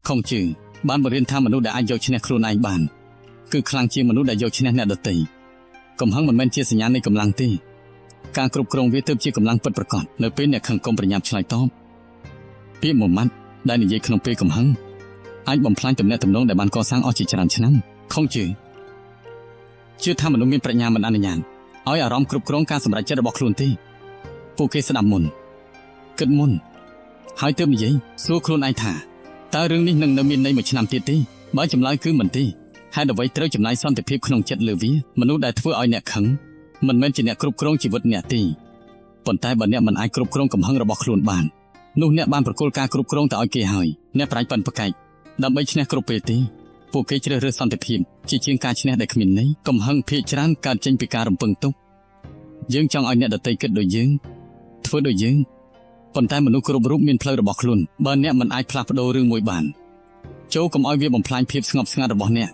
ខុងជឺបានបរៀនថាមនុស្សដែលអាចយកឈ្នះខ្លួនឯងបានគឺខ្លាំងជាងមនុស្សដែលយកឈ្នះអ្នកដទៃកំហឹងមិនមែនជាសញ្ញានៃកម្លាំងទេការគ្រប់គ្រងវាទើបជាកម្លាំងពិតប្រាកដនៅពេលអ្នកខឹងកុំប្រញាប់ឆ្លើយតបពាក្យមួយម៉ាត់ដែលនិយាយក្នុងពេលកំហឹងអាចបំផ្លាញទំនាក់ទំនងដែលបានកសាងអស់ជាច្រើនឆ្នាំខុងជឺជឿថាមនុស្សមានប្រាជ្ញាមិនអនុញ្ញាតឲ្យអារម្មណ៍គ្រប់គ្រងការសម្រេចចិត្តរបស់ខ្លួនទេពួកគេស្ដាប់មុនគិតមុនហើយទើបនិយាយសួរខ្លួនឯងថាតើរឿងនេះនឹងនៅមានន័យមួយឆ្នាំទៀតទេបើចម្លើយគឺមិនទេហេតុអ្វីត្រូវចំណាយសន្តិភាពក្នុងចិត្តលើវាមនុស្សដែលធ្វើឲ្យអ្នកខឹងមិនមែនជាអ្នកគ្រប់គ្រងជីវិតអ្នកទេប៉ុន្តែបើអ្នកមិនអាចគ្រប់គ្រងកំហឹងរបស់ខ្លួនបាននោះអ្នកបានប្រគល់ការគ្រប់គ្រងទៅឲ្យគេហើយអ្នកប្រាជ្ញប៉ិនប្រកែកដើម្បីឈ្នះគ្រប់ពេលទេពួកគេជ្រើសរើសសន្តិភាពជាជាងការឈ្នះដែលគ្មានន័យកំហឹងភាគច្រើនកើតចេញពីការរំពឹងទុកយើងចង់ឲ្យអ្នកដទៃគិតដូចយើងធ្វើដូចយើងប៉ុន្តែមនុស្សគ្រប់រូបមានផ្លូវរបស់ខ្លួនបើអ្នកមិនអាចផ្លាស់ប្ដូររឿងមួយបានចូលកុំឲ្យវាបំផ្លាញភាពស្ងប់ស្ងាត់របស់អ្នក